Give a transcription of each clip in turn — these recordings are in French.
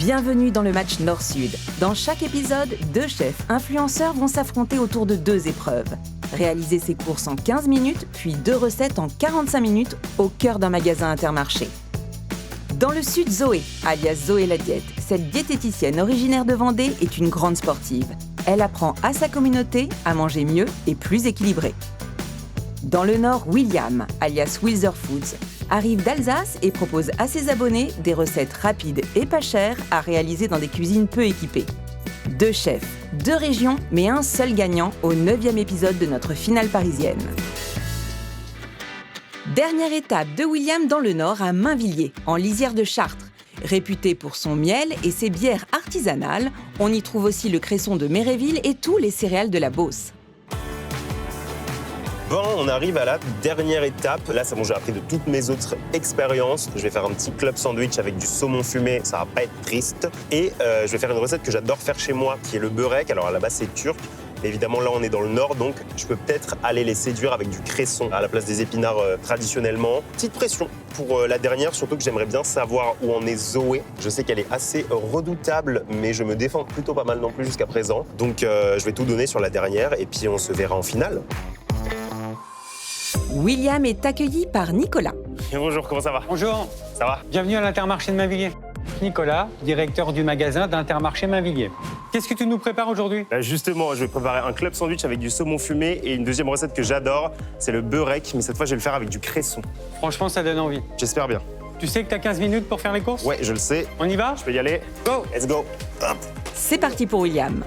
Bienvenue dans le match Nord-Sud. Dans chaque épisode, 2 chefs influenceurs vont s'affronter autour de 2 épreuves. Réaliser ses courses en 15 minutes, puis 2 recettes en 45 minutes au cœur d'un magasin Intermarché. Dans le Sud, Zoé, alias Zoé la diète, cette diététicienne originaire de Vendée est une grande sportive. Elle apprend à sa communauté à manger mieux et plus équilibré. Dans le Nord, William, alias Wilzer Foods, arrive d'Alsace et propose à ses abonnés des recettes rapides et pas chères à réaliser dans des cuisines peu équipées. 2 chefs, 2 régions, mais un seul gagnant au 9e épisode de notre finale parisienne. Dernière étape de William dans le Nord à Mainvilliers, en lisière de Chartres. Réputé pour son miel et ses bières artisanales, on y trouve aussi le cresson de Méréville et tous les céréales de la Beauce. Bon, on arrive à la dernière étape. Là, c'est bon, j'ai appris de toutes mes autres expériences. Je vais faire un petit club sandwich avec du saumon fumé, ça va pas être triste. Et je vais faire une recette que j'adore faire chez moi, qui est le beurek. Alors à la base, c'est turc. Évidemment, là, on est dans le Nord, donc je peux peut-être aller les séduire avec du cresson à la place des épinards traditionnellement. Petite pression pour la dernière, surtout que j'aimerais bien savoir où en est Zoé. Je sais qu'elle est assez redoutable, mais je me défends plutôt pas mal non plus jusqu'à présent. Donc je vais tout donner sur la dernière et puis on se verra en finale. William est accueilli par Nicolas. Et bonjour, comment ça va? Bonjour. Ça va? Bienvenue à l'Intermarché de Mainvilliers. Nicolas, directeur du magasin d'Intermarché Mainvilliers. Qu'est-ce que tu nous prépares aujourd'hui? Justement, je vais préparer un club sandwich avec du saumon fumé et une deuxième recette que j'adore, c'est le beurek, mais cette fois je vais le faire avec du cresson. Franchement, ça donne envie. J'espère bien. Tu sais que tu as 15 minutes pour faire les courses? Ouais, je le sais. On y va? Je peux y aller? Go! Let's go! Hop. C'est parti pour William.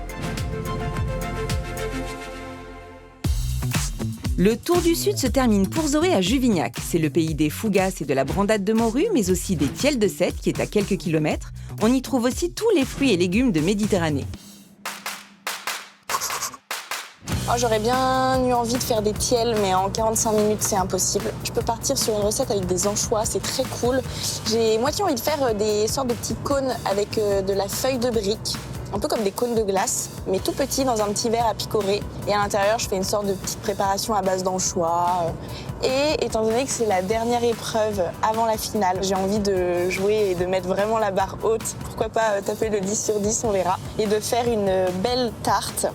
Le Tour du Sud se termine pour Zoé à Juvignac. C'est le pays des fougasses et de la brandade de morue, mais aussi des tiels de Sète, qui est à quelques kilomètres. On y trouve aussi tous les fruits et légumes de Méditerranée. Oh, j'aurais bien eu envie de faire des tiels, mais en 45 minutes, c'est impossible. Je peux partir sur une recette avec des anchois, c'est très cool. J'ai moitié envie de faire des sortes de petits cônes avec de la feuille de brique. Un peu comme des cônes de glace, mais tout petits dans un petit verre à picorer. Et à l'intérieur, je fais une sorte de petite préparation à base d'anchois. Et étant donné que c'est la dernière épreuve avant la finale, j'ai envie de jouer et de mettre vraiment la barre haute. Pourquoi pas taper le 10 sur 10, on verra. Et de faire une belle tarte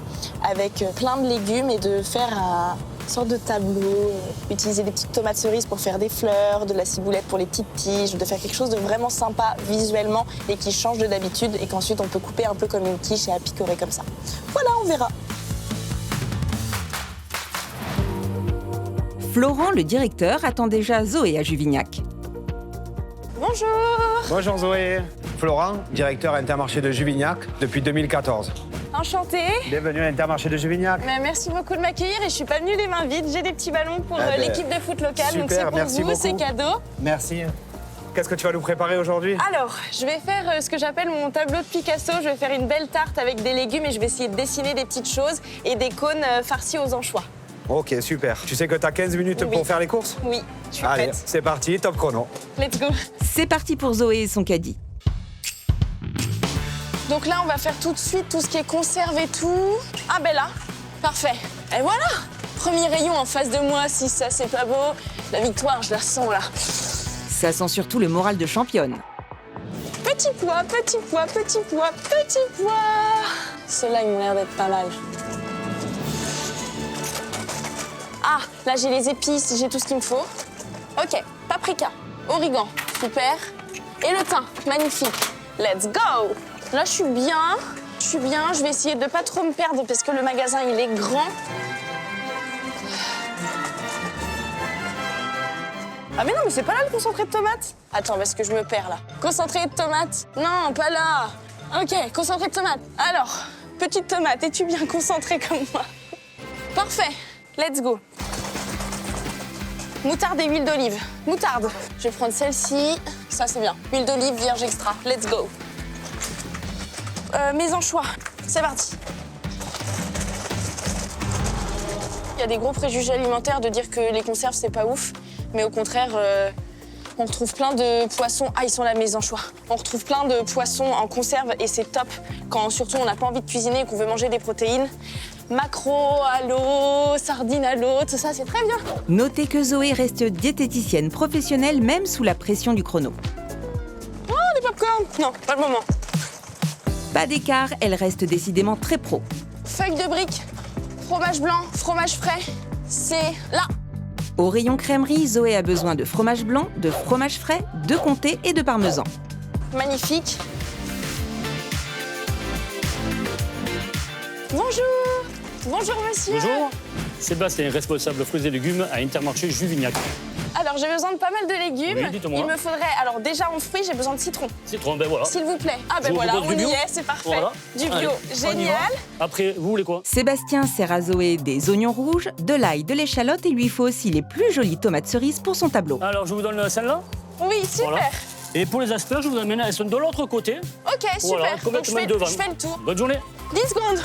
avec plein de légumes et de faire une sorte de tableau. Utiliser des petites tomates cerises pour faire des fleurs, de la ciboulette pour les petites tiges, de faire quelque chose de vraiment sympa visuellement et qui change de d'habitude et qu'ensuite on peut couper un peu comme une quiche et à picorer comme ça. Voilà, on verra. Florent, le directeur, attend déjà Zoé à Juvignac. Bonjour. Bonjour Zoé. Florent, directeur Intermarché de Juvignac depuis 2014. Enchantée. Bienvenue à l'Intermarché de Juvignac. Mais merci beaucoup de m'accueillir et je suis pas venue les mains vides. J'ai des petits ballons pour l'équipe de foot locale, donc c'est super, pour merci vous, c'est beaucoup. cadeau. Merci. Qu'est-ce que tu vas nous préparer aujourd'hui? Alors, je vais faire ce que j'appelle mon tableau de Picasso. Je vais faire une belle tarte avec des légumes et je vais essayer de dessiner des petites choses et des cônes farcis aux anchois. Ok, super. Tu sais que tu as 15 minutes Oui. pour faire les courses? Oui, je suis Allez, prête. c'est parti, top chrono. Let's go. C'est parti pour Zoé et son caddie. Donc là, on va faire tout de suite tout ce qui est conserve et tout. Ah ben là, parfait. Et voilà, premier rayon en face de moi. Si ça, c'est pas beau, la victoire, je la sens là. Ça sent surtout le moral de championne. Petit pois, petit pois, petit pois, petit pois. Ceux-là, ils m'ont l'air d'être pas mal. Ah, là, j'ai les épices, j'ai tout ce qu'il me faut. Ok, paprika, origan, super. Et le thym, magnifique. Let's go. Là, je suis bien. Je vais essayer de pas trop me perdre parce que le magasin, il est grand. Ah mais non, mais c'est pas là le concentré de tomate. Attends, parce que je me perds là. Concentré de tomate. Non, pas là. Ok, concentré de tomate. Alors, petite tomate, es-tu bien concentrée comme moi? Parfait, let's go. Moutarde et huile d'olive. Moutarde. Je vais prendre celle-ci. Ça, c'est bien. Huile d'olive vierge extra. Let's go. Mes anchois. C'est parti. Il y a des gros préjugés alimentaires de dire que les conserves, c'est pas ouf. Mais au contraire, on retrouve plein de poissons. Ah, ils sont là, mes anchois. On retrouve plein de poissons en conserve et c'est top quand surtout on n'a pas envie de cuisiner et qu'on veut manger des protéines. Maquereau à l'eau, sardines à l'eau, tout ça, c'est très bien. Notez que Zoé reste diététicienne professionnelle même sous la pression du chrono. Oh, des pop-corn. Non, pas le moment. Pas d'écart, elle reste décidément très pro. Feuille de brique, fromage blanc, fromage frais, c'est là. Au rayon crèmerie, Zoé a besoin de fromage blanc, de fromage frais, de comté et de parmesan. Magnifique. Bonjour. Bonjour monsieur. Bonjour, Sébastien, responsable fruits et légumes à Intermarché Juvignac. Alors j'ai besoin de pas mal de légumes. Oui, dites-moi. Il me faudrait, alors déjà en fruits, j'ai besoin de citron. Citron, ben voilà. S'il vous plaît. Ah Je ben vous voilà, propose on du y bio. est, c'est parfait. Voilà. Du bio, Allez, on y va. génial. Après, vous voulez quoi? Sébastien sert à Zoé des oignons rouges, de l'ail, de l'échalote et lui faut aussi les plus jolies tomates cerises pour son tableau. Alors, je vous donne celle-là. Oui, super. Voilà. Et pour les asperges, je vous amène, elles sont de l'autre côté. Ok, super. Voilà, Donc, je complètement fais, devant. je fais le tour. Bonne journée. 10 secondes.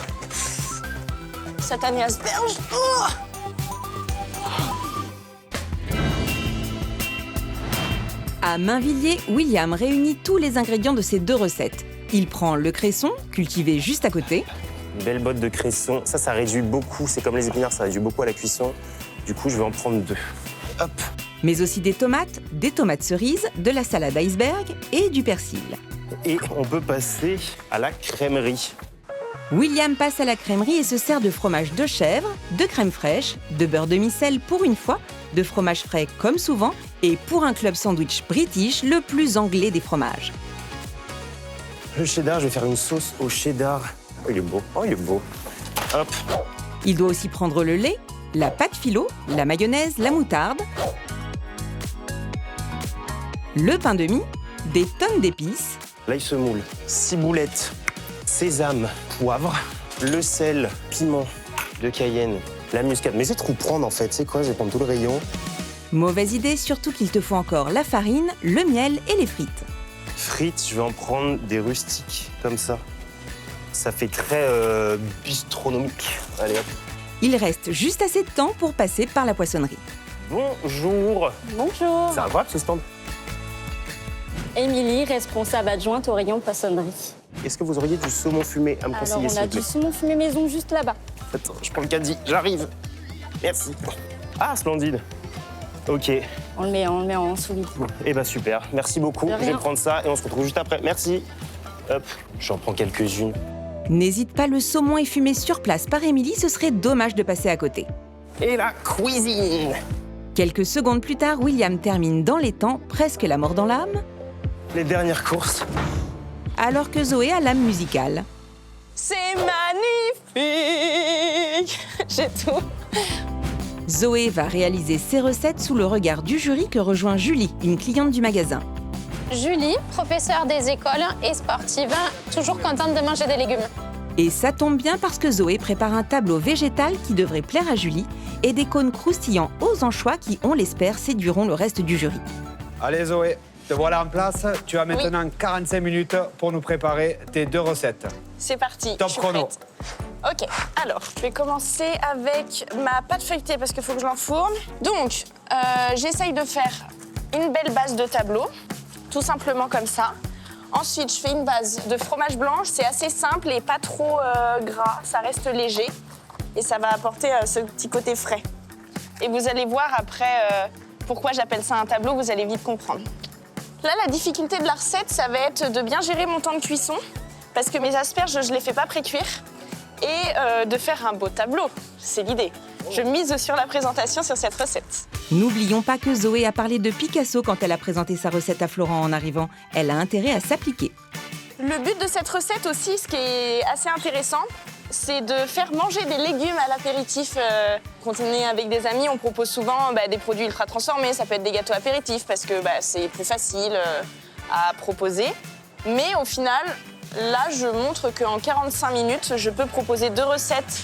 Satané asperge. Oh. À Mainvilliers, William réunit tous les ingrédients de ces deux recettes. Il prend le cresson, cultivé juste à côté, Une belle botte de cresson. Ça réduit beaucoup. C'est comme les épinards, ça réduit beaucoup à la cuisson. Du coup, je vais en prendre 2. Hop. mais aussi des tomates cerises, de la salade iceberg et du persil. Et on peut passer à la crèmerie. William passe à la crèmerie et se sert de fromage de chèvre, de crème fraîche, de beurre demi-sel pour une fois, de fromage frais comme souvent et pour un club sandwich british, le plus anglais des fromages. Le cheddar, je vais faire une sauce au cheddar. Oh, il est beau. Oh, il est beau. Hop. Il doit aussi prendre le lait, la pâte philo, la mayonnaise, la moutarde, le pain de mie, des tonnes d'épices, Là, il se moule. Ciboulette, sésame, poivre, le sel, piment de Cayenne, la muscade. Mais c'est trop prendre en fait. C'est quoi? Je vais prendre tout le rayon. Mauvaise idée, surtout qu'il te faut encore la farine, le miel et les frites. Frites, je vais en prendre des rustiques comme ça. Ça fait très bistronomique. Allez hop. Il reste juste assez de temps pour passer par la poissonnerie. Bonjour. Bonjour. C'est incroyable ce stand. Émilie, responsable adjointe au rayon poissonnerie. Est-ce que vous auriez du saumon fumé à me Alors, conseiller, on s'il a vous plaît? du saumon fumé maison juste là-bas. Attends, je prends le caddie, j'arrive. Merci. Ah, splendide. Ok. On le met en sous-vide. Eh ben super, merci beaucoup. De Je vais rien. prendre ça et on se retrouve juste après. Merci. Hop, j'en prends quelques-unes. N'hésite pas, le saumon est fumé sur place par Émilie, ce serait dommage de passer à côté. Et la cuisine. Quelques secondes plus tard, William termine dans les temps, presque la mort dans l'âme, Les dernières courses. alors que Zoé a l'âme musicale. C'est magnifique. J'ai tout. Zoé va réaliser ses recettes sous le regard du jury que rejoint Julie, une cliente du magasin. Julie, professeure des écoles et sportive, toujours contente de manger des légumes. Et ça tombe bien parce que Zoé prépare un tableau végétal qui devrait plaire à Julie et des cônes croustillants aux anchois qui, on l'espère, séduiront le reste du jury. Allez Zoé, te voilà en place. Tu as maintenant 45 minutes pour nous préparer tes 2 recettes. C'est parti. Top je suis chrono. prête. Ok, alors je vais commencer avec ma pâte feuilletée parce qu'il faut que je l'enfourne. Donc, j'essaye de faire une belle base de tableau, tout simplement comme ça. Ensuite, je fais une base de fromage blanc. C'est assez simple et pas trop gras, ça reste léger. Et ça va apporter ce petit côté frais. Et vous allez voir après pourquoi j'appelle ça un tableau, vous allez vite comprendre. Là, la difficulté de la recette, ça va être de bien gérer mon temps de cuisson, parce que mes asperges, je ne les fais pas pré-cuire, et de faire un beau tableau. C'est l'idée. Je mise sur la présentation sur cette recette. N'oublions pas que Zoé a parlé de Picasso quand elle a présenté sa recette à Florent en arrivant. Elle a intérêt à s'appliquer. Le but de cette recette aussi, ce qui est assez intéressant, c'est de faire manger des légumes à l'apéritif. Quand on est avec des amis, on propose souvent des produits ultra transformés. Ça peut être des gâteaux apéritifs parce que c'est plus facile à proposer. Mais au final, là, je montre qu'en 45 minutes, je peux proposer 2 recettes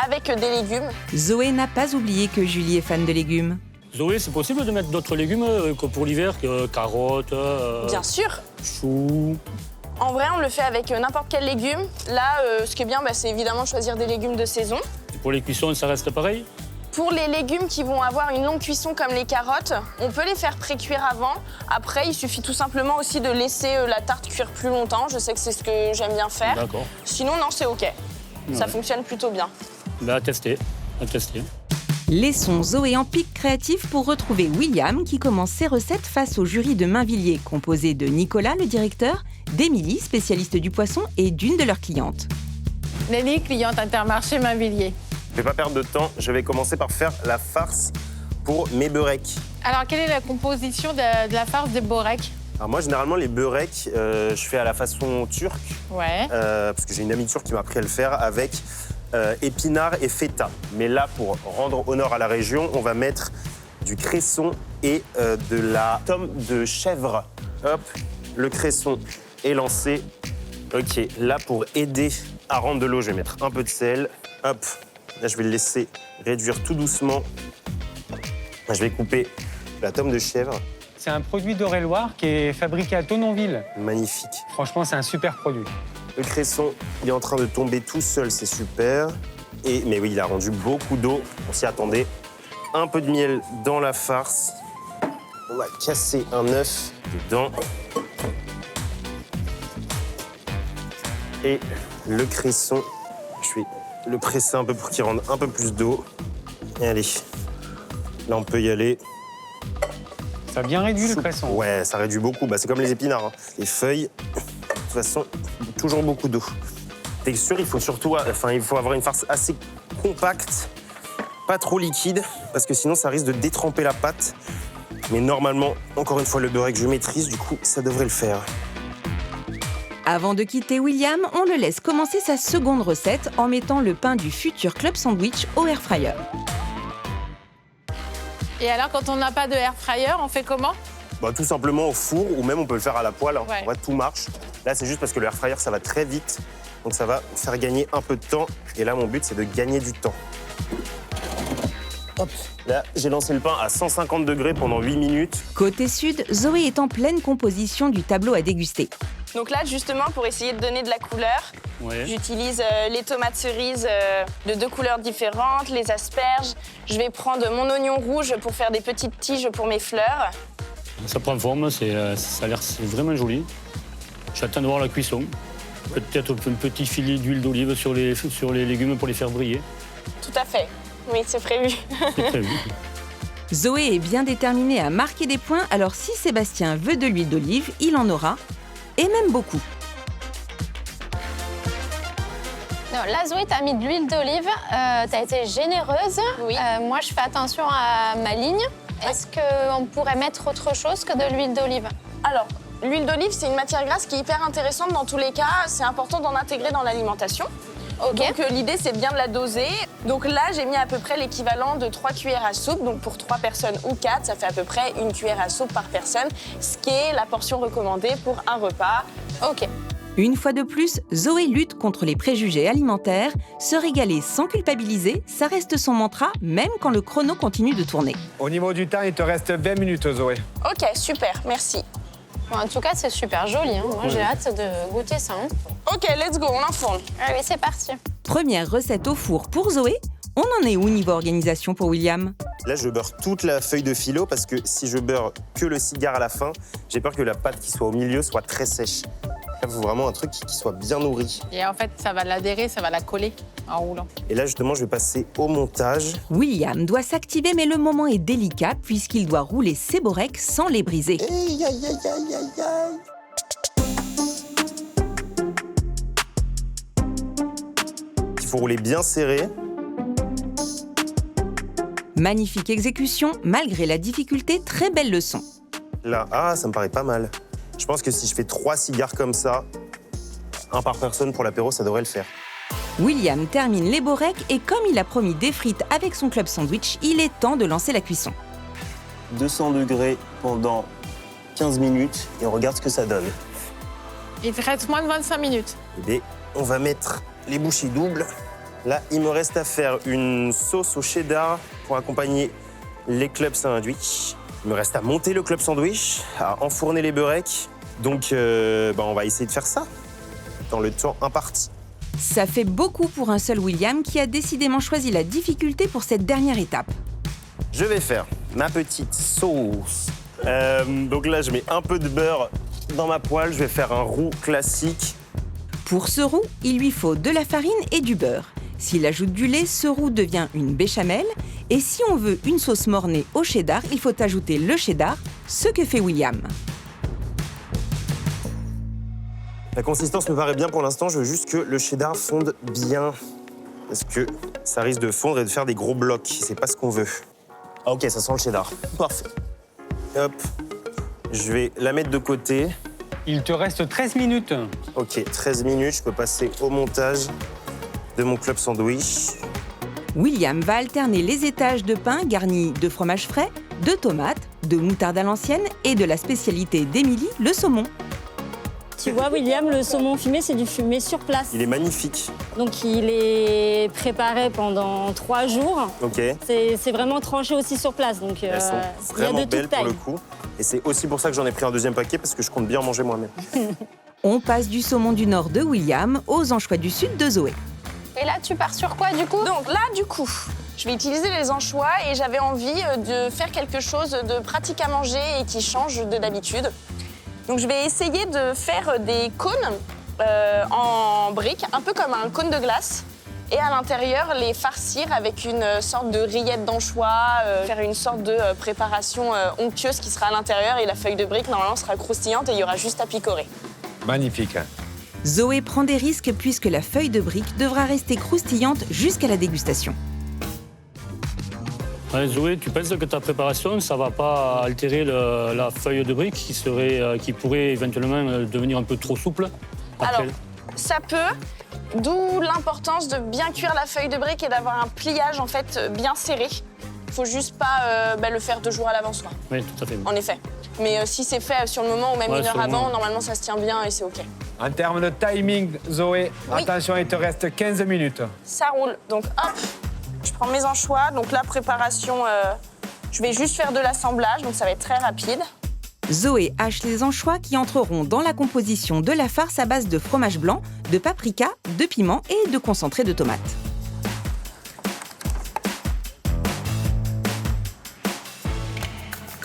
avec des légumes. Zoé n'a pas oublié que Julie est fan de légumes. Zoé, c'est possible de mettre d'autres légumes que pour l'hiver, que carottes, Bien sûr. choux. En vrai, on le fait avec n'importe quel légume. Là, ce qui est bien, c'est évidemment de choisir des légumes de saison. Et pour les cuissons, ça reste pareil? Pour les légumes qui vont avoir une longue cuisson comme les carottes, on peut les faire pré-cuire avant. Après, il suffit tout simplement aussi de laisser la tarte cuire plus longtemps. Je sais que c'est ce que j'aime bien faire. D'accord. Sinon, non, c'est OK. Ça fonctionne plutôt bien. Ben, à tester, à tester. Laissons Zoé en pic créatif pour retrouver William qui commence ses recettes face au jury de Mainvilliers, composé de Nicolas, le directeur, d'Émilie, spécialiste du poisson et d'une de leurs clientes. Nelly, cliente Intermarché Mainvilliers. Je vais pas perdre de temps, je vais commencer par faire la farce pour mes beureks. Alors, quelle est la composition de la farce des beureks? Alors moi, généralement, les beureks, je fais à la façon turque, Ouais. parce que j'ai une amie turque qui m'a appris à le faire avec épinards et feta. Mais là, pour rendre honneur à la région, on va mettre du cresson et de la tome de chèvre. Hop, le cresson est lancé. Ok, là, pour aider à rendre de l'eau, je vais mettre un peu de sel. Hop, là, je vais le laisser réduire tout doucement. Là, je vais couper la tome de chèvre. C'est un produit d'Eure-et-Loire qui est fabriqué à Tournonville. Magnifique. Franchement, c'est un super produit. Le cresson, il est en train de tomber tout seul, c'est super. Mais oui, il a rendu beaucoup d'eau, on s'y attendait. Un peu de miel dans la farce. On va casser un œuf dedans. Et le cresson, je vais le presser un peu pour qu'il rende un peu plus d'eau. Et allez, là on peut y aller. Ça a bien réduit le cresson. Ouais, ça réduit beaucoup. Bah, c'est comme les épinards, hein. Les feuilles, de toute façon, toujours beaucoup d'eau. Texture, il faut surtout, il faut avoir une farce assez compacte, pas trop liquide, parce que sinon ça risque de détremper la pâte. Mais normalement, encore une fois, le beurre que je maîtrise, du coup, ça devrait le faire. Avant de quitter William, on le laisse commencer sa seconde recette en mettant le pain du futur club sandwich au air fryer. Et alors, quand on n'a pas de air fryer, on fait comment? Bah, tout simplement au four, ou même on peut le faire à la poêle. Hein. Ouais. En vrai, tout marche. Là, c'est juste parce que le air fryer, ça va très vite. Donc ça va faire gagner un peu de temps. Et là, mon but, c'est de gagner du temps. Hop. Là, j'ai lancé le pain à 150 degrés pendant 8 minutes. Côté sud, Zoé est en pleine composition du tableau à déguster. Donc là, justement, pour essayer de donner de la couleur, Ouais. j'utilise les tomates cerises de 2 couleurs différentes, les asperges. Je vais prendre mon oignon rouge pour faire des petites tiges pour mes fleurs. Ça prend forme, ça a l'air vraiment joli. J'attends de voir la cuisson. Peut-être un petit filet d'huile d'olive sur les légumes pour les faire briller. Tout à fait. Oui, c'est prévu. C'est prévu. Zoé est bien déterminée à marquer des points, alors si Sébastien veut de l'huile d'olive, il en aura, et même beaucoup. Non, là, Zoé, t'as mis de l'huile d'olive. T'as été généreuse. Oui. Moi, je fais attention à ma ligne. Est-ce qu'on pourrait mettre autre chose que de l'huile d'olive? Alors, l'huile d'olive, c'est une matière grasse qui est hyper intéressante dans tous les cas. C'est important d'en intégrer dans l'alimentation. Ok. Donc l'idée, c'est bien de la doser. Donc là, j'ai mis à peu près l'équivalent de 3 cuillères à soupe. Donc pour 3 personnes ou 4, ça fait à peu près 1 cuillère à soupe par personne, ce qui est la portion recommandée pour un repas. Ok. Une fois de plus, Zoé lutte contre les préjugés alimentaires. Se régaler sans culpabiliser, ça reste son mantra, même quand le chrono continue de tourner. Au niveau du temps, il te reste 20 minutes, Zoé. Ok, super, merci. Bon, en tout cas, c'est super joli. Hein. Moi, j'ai hâte de goûter ça. Hein. Ok, let's go, on enfourne. Allez, c'est parti. Première recette au four pour Zoé. On en est où niveau organisation pour William? Là, je beurre toute la feuille de philo parce que si je beurre que le cigare à la fin, j'ai peur que la pâte qui soit au milieu soit très sèche. Il faut vraiment un truc qui soit bien nourri. Et en fait, ça va l'adhérer, ça va la coller en roulant. Et là, justement, je vais passer au montage. William doit s'activer, mais le moment est délicat puisqu'il doit rouler ses beureks sans les briser. Aïe, aïe, aïe, aïe, aïe, aïe. Il faut rouler bien serré. Magnifique exécution, malgré la difficulté, très belle leçon. Là, ça me paraît pas mal. Je pense que si je fais 3 cigares comme ça, un par personne pour l'apéro, ça devrait le faire. William termine les beureks et comme il a promis des frites avec son club sandwich, il est temps de lancer la cuisson. 200 degrés pendant 15 minutes et on regarde ce que ça donne. Il te reste moins de 25 minutes. Eh bien, on va mettre les bouchées doubles. Là, il me reste à faire une sauce au cheddar pour accompagner les clubs sandwich. Il me reste à monter le club sandwich, à enfourner les beureks. Donc, on va essayer de faire ça dans le temps imparti. Ça fait beaucoup pour un seul William qui a décidément choisi la difficulté pour cette dernière étape. Je vais faire ma petite sauce. Donc là, je mets un peu de beurre dans ma poêle. Je vais faire un roux classique. Pour ce roux, il lui faut de la farine et du beurre. S'il ajoute du lait, ce roux devient une béchamel. Et si on veut une sauce mornée au cheddar, il faut ajouter le cheddar, ce que fait William. La consistance me paraît bien pour l'instant, je veux juste que le cheddar fonde bien. Parce que ça risque de fondre et de faire des gros blocs. C'est pas ce qu'on veut. Ah, ok, ça sent le cheddar. Parfait. Hop. Je vais la mettre de côté. Il te reste 13 minutes. Ok, 13 minutes, je peux passer au montage de mon club sandwich. William va alterner les étages de pain garnis de fromage frais, de tomates, de moutarde à l'ancienne et de la spécialité d'Émilie, le saumon. Tu vois, William, le saumon fumé, c'est du fumé sur place. Il est magnifique. Donc, il est préparé pendant 3 jours. Ok. C'est vraiment tranché aussi sur place. Donc, Elles sont il y a vraiment de belles toute pour taille. le coup. Et c'est aussi pour ça que j'en ai pris un deuxième paquet, parce que je compte bien en manger moi-même. On passe du saumon du nord de William aux anchois du sud de Zoé. Et là, tu pars sur quoi, du coup? Donc là, du coup, je vais utiliser les anchois et j'avais envie de faire quelque chose de pratique à manger et qui change de d'habitude. Donc je vais essayer de faire des cônes en briques, un peu comme un cône de glace. Et à l'intérieur, les farcir avec une sorte de rillette d'anchois, faire une sorte de préparation onctueuse qui sera à l'intérieur. Et la feuille de brique, normalement, sera croustillante et il y aura juste à picorer. Magnifique. Zoé prend des risques puisque la feuille de brique devra rester croustillante jusqu'à la dégustation. Ouais, Zoé, tu penses que ta préparation, ça va pas altérer la feuille de brique qui pourrait éventuellement devenir un peu trop souple après? Alors, ça peut, d'où l'importance de bien cuire la feuille de brique et d'avoir un pliage en fait bien serré. Il faut juste pas le faire 2 jours à l'avance, quoi. Oui, tout à fait. En effet. Mais si c'est fait sur le moment ou même Ouais, 1 heure sur le avant, moment. normalement ça se tient bien et c'est OK. En termes de timing, Zoé, Oui. attention, il te reste 15 minutes. Ça roule. Donc hop, je prends mes anchois. Donc la préparation, je vais juste faire de l'assemblage, donc ça va être très rapide. Zoé hache les anchois qui entreront dans la composition de la farce à base de fromage blanc, de paprika, de piment et de concentré de tomate.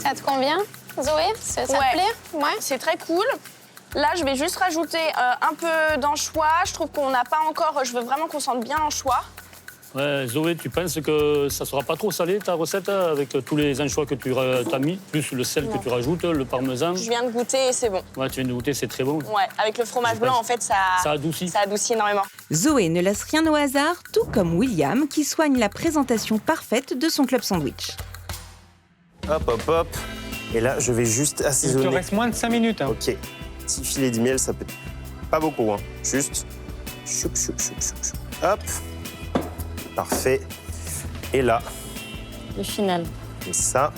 Ça te convient, Zoé? Ça te Ouais. plaît? Ouais. C'est très cool. Là, je vais juste rajouter un peu d'anchois. Je trouve qu'on n'a pas encore... Je veux vraiment qu'on sente bien l'anchois. Ouais, Zoé, tu penses que ça sera pas trop salé ta recette avec tous les anchois que tu as mis, plus le sel que tu rajoutes, le parmesan? Je viens de goûter et c'est bon. Ouais, tu viens de goûter, c'est très bon. Ouais, avec le fromage blanc, en fait, ça adoucit. Ça adoucit énormément. Zoé ne laisse rien au hasard, tout comme William qui soigne la présentation parfaite de son club sandwich. Hop, hop, hop. Et là, je vais juste Il te assaisonner. reste moins de 5 minutes. Hein. Ok. Petit filet de miel, ça peut... Pas beaucoup, hein. Juste... Choup, choup, choup, choup, choup. Hop. Parfait. Et là, Le final. comme ça.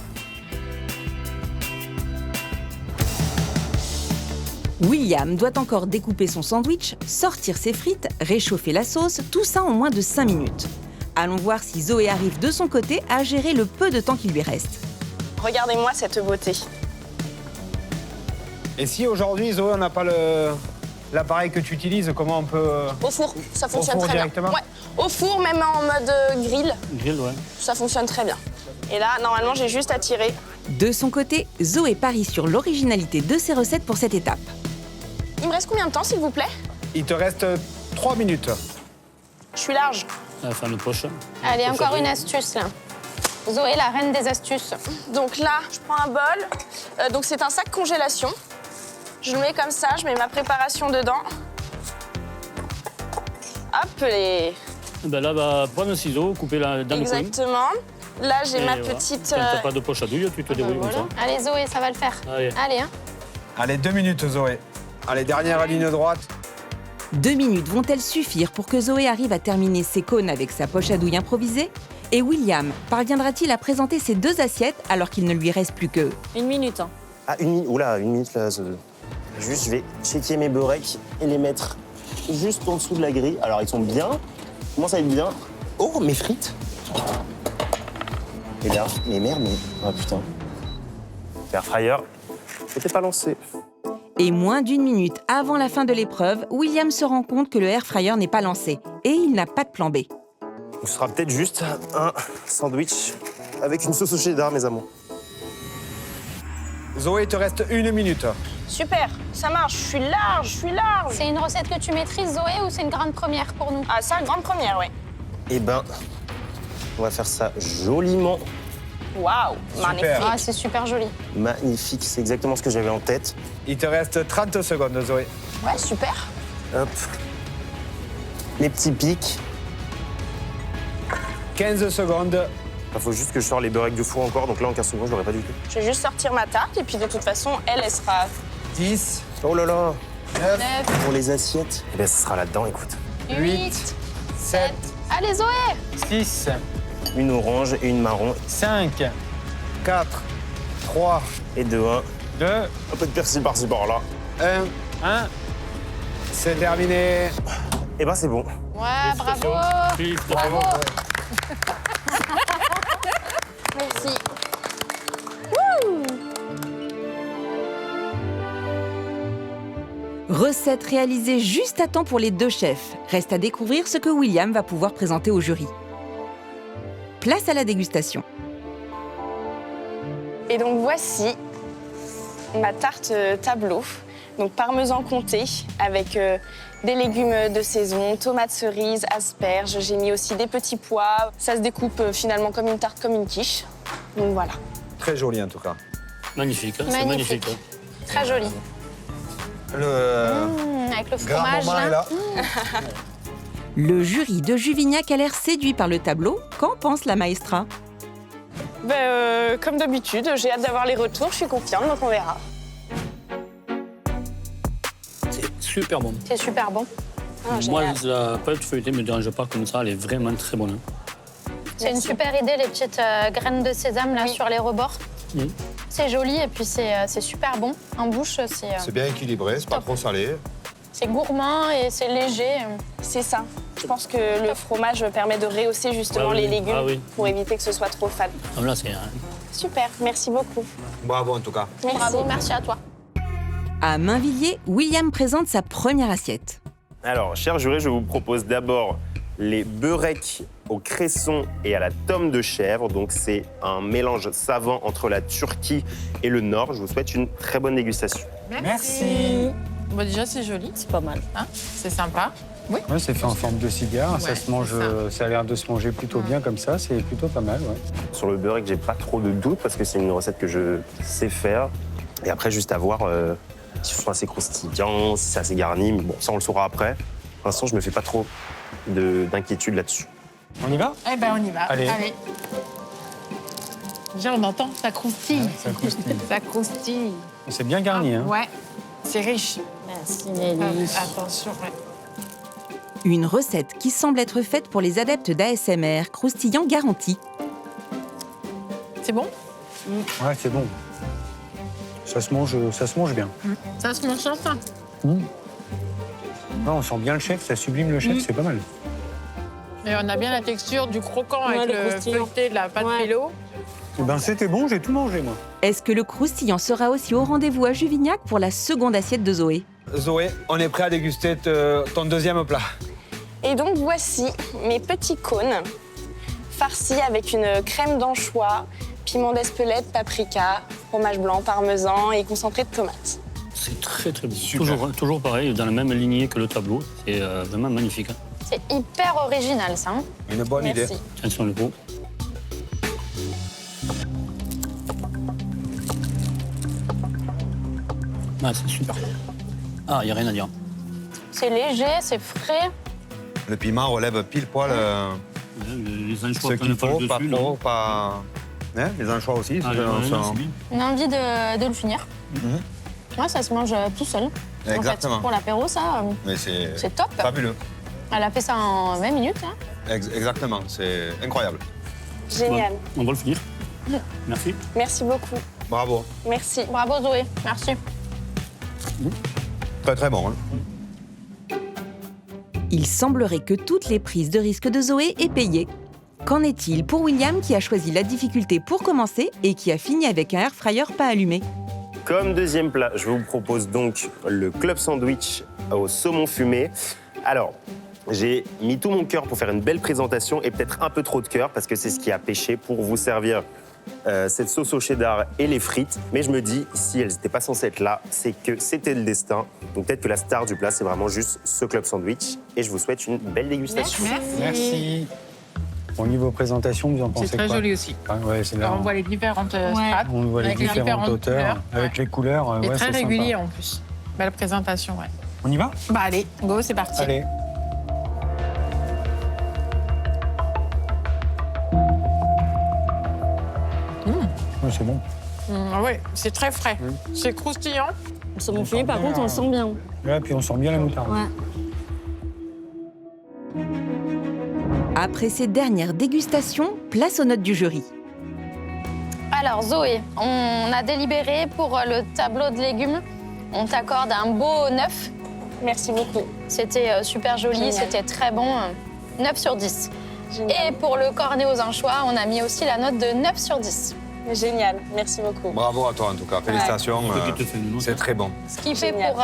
William doit encore découper son sandwich, sortir ses frites, réchauffer la sauce, tout ça en moins de 5 minutes. Allons voir si Zoé arrive de son côté à gérer le peu de temps qui lui reste. Regardez-moi cette beauté. Et si aujourd'hui, Zoé, on n'a pas l'appareil que tu utilises, comment on peut... Au four, ça fonctionne four très directement bien. Ouais. Au four, même en mode grill, Grill, ouais. ça fonctionne très bien. Et là, normalement, j'ai juste à tirer. De son côté, Zoé parie sur l'originalité de ses recettes pour cette étape. Il me reste combien de temps, s'il vous plaît? Il te reste 3 minutes. Je suis large. À la fin de poche. Allez, encore une astuce, là. Zoé, la reine des astuces. Donc là, je prends un bol. Donc c'est un sac congélation. Je le mets comme ça, je mets ma préparation dedans. Hop, les... Ben là, bah, prendre un ciseau, couper dans le coin. Exactement. Là, j'ai Et ma voilà. petite... Quand t'as pas de poche à douille, tu te débrouilles comme ça. Allez, Zoé, ça va le faire. Allez. Allez, hein. Allez, 2 minutes, Zoé. Allez, dernière ligne droite. 2 minutes vont-elles suffire pour que Zoé arrive à terminer ses cônes avec sa poche à douille improvisée? Et William parviendra-t-il à présenter ses 2 assiettes alors qu'il ne lui reste plus que... 1 minute. Hein. Ah, 1 minute. Oula, 1 minute là. Juste, je vais checker mes beureks et les mettre juste en dessous de la grille. Alors, ils sont bien. Ils commencent à être bien. Oh, mes frites. Eh bien, mais merde, mais... Oh putain. Air fryer, c'était pas lancé. Et moins d'1 minute avant la fin de l'épreuve, William se rend compte que le air fryer n'est pas lancé et il n'a pas de plan B. Ce sera peut-être juste un sandwich avec une sauce au cheddar, mes amours. Zoé, il te reste 1 minute. Super, ça marche, je suis large, je suis large. C'est une recette que tu maîtrises, Zoé, ou c'est une grande première pour nous? Ah, ça, grande première, oui. Eh ben, on va faire ça joliment Waouh, magnifique. Ah, c'est super joli. Magnifique, c'est exactement ce que j'avais en tête. Il te reste 30 secondes, Zoé. Ouais, super. Hop. Les petits pics. 15 secondes. Il faut juste que je sors les beurrecs du four encore, donc là en 15 secondes, je l'aurais pas du tout. Je vais juste sortir ma tarte et puis de toute façon, elle sera... 10, Oh là là, 9, pour les assiettes. Eh bien, ce sera là-dedans, écoute. 8, 7, Allez, Zoé! 6, Une orange et une marron 5, 4, 3, et 2, 1. 2, Un peu de persil par-ci par-là. 1. 1. C'est terminé. Eh ben, c'est bon. Ouais, bravo! Bravo. Merci. Recette réalisée juste à temps pour les deux chefs. Reste à découvrir ce que William va pouvoir présenter au jury. Place à la dégustation. Et donc voici ma tarte tableau. Donc parmesan comté avec des légumes de saison, tomates cerises, asperges. J'ai mis aussi des petits pois. Ça se découpe finalement comme une tarte, comme une quiche. Donc voilà. Très joli en tout cas. Magnifique, hein, c'est magnifique. Magnifique. Très joli. Avec le fromage. Grand-maman est là. Le jury de Juvignac a l'air séduit par le tableau. Qu'en pense la maestra? Comme d'habitude, j'ai hâte d'avoir les retours. Je suis confiante, donc on verra. C'est super bon. C'est super bon. Ah, Moi, génial. la pâte feuilletée ne me dérange pas comme ça, elle est vraiment très bonne. Hein. C'est une super idée, les petites graines de sésame là sur les rebords. Oui. C'est joli et puis c'est super bon. En bouche, C'est bien équilibré, c'est pas top. trop salé. c'est gourmand et c'est léger. C'est ça. Je pense que le fromage permet de rehausser justement Ah oui, les légumes ah oui. pour éviter que ce soit trop fade. Ah, là, c'est Super, merci beaucoup. Bravo en tout cas. Merci. Bravo, merci à toi. À Mainvilliers, William présente sa première assiette. Alors, chers jurés, je vous propose d'abord les beurrecs au cresson et à la tome de chèvre. Donc, c'est un mélange savant entre la Turquie et le Nord. Je vous souhaite une très bonne dégustation. Merci. Bon, déjà, c'est joli. C'est pas mal. Hein, c'est sympa. Oui. Ouais, c'est fait en forme de cigare. Ça Ouais, se mange, c'est ça a l'air de se manger plutôt bien comme ça. C'est plutôt pas mal. Ouais. Sur le beurrec, j'ai pas trop de doutes parce que c'est une recette que je sais faire. Et après, juste à voir si ce sont assez croustillants, si c'est assez garni. Mais bon, ça, on le saura après. Pour l'instant, je me fais pas trop d'inquiétude là-dessus. On y va? Eh ben, on y va. Allez. Déjà, on entend, ça croustille. Ça croustille. Ça croustille. C'est bien garni. Hein. Ouais, c'est riche. Merci Nelly. Attention, ouais. Une recette qui semble être faite pour les adeptes d'ASMR, croustillant garanti. C'est bon? Ouais, c'est bon. Ça se mange bien. Ça se mange enfin. Non, on sent bien le chef, ça sublime le chef, c'est pas mal. Et on a bien la texture du croquant Ouais, avec le le croustillant. feuilleté de la pâte Ouais. phyllo. Eh ben, c'était bon, j'ai tout mangé, moi. Est-ce que le croustillant sera aussi au rendez-vous à Juvignac pour la seconde assiette de Zoé? Zoé, on est prêt à déguster ton deuxième plat. Et donc voici mes petits cônes farcis avec une crème d'anchois, piment d'Espelette, paprika, fromage blanc, parmesan et concentré de tomates. C'est très très bon. Super. Toujours pareil, dans la même lignée que le tableau. C'est vraiment magnifique. Hein. C'est hyper original, ça. Hein. Une bonne idée. Merci. Tiens, sur le pot. Ah, c'est super. Ah, il n'y a rien à dire. C'est léger, c'est frais. Le piment relève pile poil Les anchois ce qu'il prennent pas faut, le pas dessus. trop, non. pas... Hein, les anchois aussi, Ah, c'est c'est bien. On a envie de le finir. Ouais, ça se mange tout seul. Exactement. En fait, pour l'apéro, ça, Mais c'est c'est top. fabuleux. Elle a fait ça en 20 minutes. Hein. Exactement, c'est incroyable. Génial. On va le finir. Merci. Merci beaucoup. Bravo. Merci. Bravo Zoé, merci. Très très bon. Hein. Il semblerait que toutes les prises de risque de Zoé aient payé. Qu'en est-il pour William qui a choisi la difficulté pour commencer et qui a fini avec un air fryer pas allumé? Comme deuxième plat, je vous propose donc le club sandwich au saumon fumé. Alors, j'ai mis tout mon cœur pour faire une belle présentation et peut-être un peu trop de cœur parce que c'est ce qui a pêché pour vous servir cette sauce au cheddar et les frites. Mais je me dis, si elles n'étaient pas censées être là, c'est que c'était le destin. Donc peut-être que la star du plat, c'est vraiment juste ce club sandwich. Et je vous souhaite une belle dégustation. Merci. Au niveau présentation, vous en pensez C'est quoi? très joli aussi. Ouais, c'est là. Alors, on voit les différentes strates. On voit les avec différentes hauteurs, couleurs. avec Ouais. les couleurs. Et Ouais, très c'est régulier sympa. en plus. Belle présentation, ouais. On y va? Bah allez, go, c'est parti. Allez. Ouais, c'est bon. Oui, c'est très frais. C'est croustillant. Le saumon fumé, par contre, on le sent bien. Là, puis on sent bien la moutarde. Ouais. Après ces dernières dégustations, place aux notes du jury. Alors Zoé, on a délibéré pour le tableau de légumes. On t'accorde un beau 9. Merci beaucoup. C'était super joli, Génial. c'était très bon. 9 sur 10. Génial. Et pour le cornet aux anchois, on a mis aussi la note de 9 sur 10. Génial, merci beaucoup. Bravo à toi en tout cas. Félicitations. Qui te fait une note, C'est très bon. Ce qui fait Génial. pour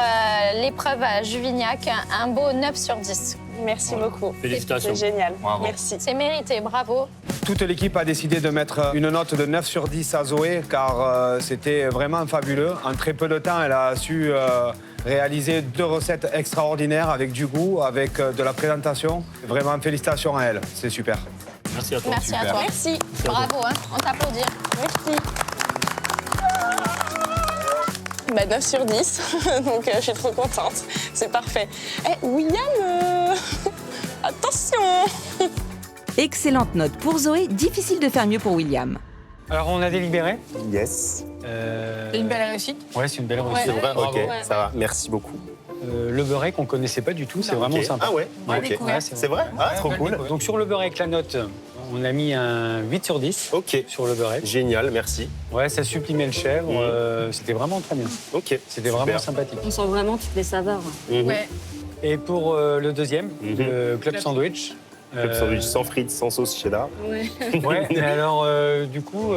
l'épreuve à Juvignac un beau 9 sur 10. Merci beaucoup. Félicitations. C'est génial. Bravo. Merci. C'est mérité, bravo. Toute l'équipe a décidé de mettre une note de 9 sur 10 à Zoé car c'était vraiment fabuleux. En très peu de temps, elle a su réaliser 2 recettes extraordinaires avec du goût, avec de la présentation. Vraiment, félicitations à elle. C'est super. Merci à toi. Merci à Super. toi. Merci. Bravo, hein. On t'applaudit. Merci. 9 sur 10, donc je suis trop contente. C'est parfait. Eh, William, attention. Excellente note pour Zoé, difficile de faire mieux pour William. Alors, on a délibéré. Yes. C'est une belle réussite. Ouais, c'est une belle réussite. C'est vrai. Bravo. Ok, ça va. Merci beaucoup. Le beurre qu'on connaissait pas du tout, c'est vraiment Ok. sympa. Ah ouais. Ouais, Ok. ouais, C'est vrai. Ah, trop cool. Donc sur le beurre, la note, on a mis un 8 sur 10 Ok. sur le beurre. Génial. Merci. Ouais, ça supprimait le chèvre. C'était vraiment très bien. Ok. C'était Super. vraiment sympathique. On sent vraiment toutes les saveurs. Mhm. Ouais. Et pour le deuxième, le club sandwich. Club sandwich sans frites, sans sauce cheddar. Ouais. Ouais, mais alors, du coup,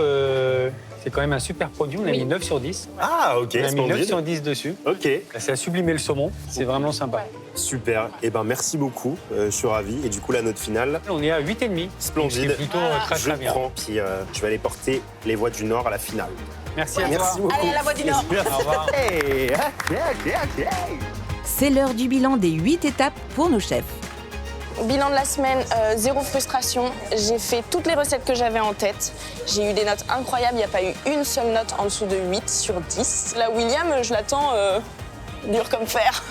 c'est quand même un super produit. On a mis 9 sur 10. Ah, ok. On a mis 9 Splendide. sur 10 dessus. Ok. Ça a sublimé le saumon. C'est vraiment sympa. Super. Eh ben, merci beaucoup. Je suis ravi. Et du coup, la note finale, On est à 8,5. splendide. C'est plutôt très Je très bien. prends, puis je vais aller porter les voix du Nord à la finale. Merci à Merci toi. beaucoup. Allez, à la voix du Nord. Au revoir. Hey. C'est l'heure du bilan des 8 étapes pour nos chefs. Bilan de la semaine, 0 frustration. J'ai fait toutes les recettes que j'avais en tête. J'ai eu des notes incroyables. Il n'y a pas eu une seule note en dessous de 8 sur 10. Là, William, je l'attends dur comme fer.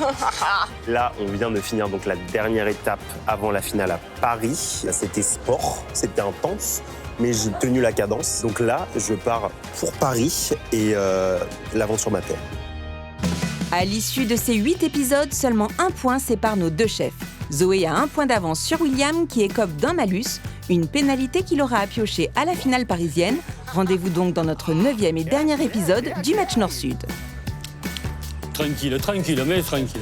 Là, on vient de finir donc la dernière étape avant la finale à Paris. Là, c'était sport, c'était intense, mais j'ai tenu la cadence. Donc là, je pars pour Paris et l'aventure m'attend. À l'issue de ces 8 épisodes, seulement un point sépare nos 2 chefs. Zoé a 1 point d'avance sur William qui écope d'un malus, une pénalité qu'il aura à piocher à la finale parisienne. Rendez-vous donc dans notre 9e et dernier épisode du match Nord-Sud. Tranquille, tranquille, mais tranquille.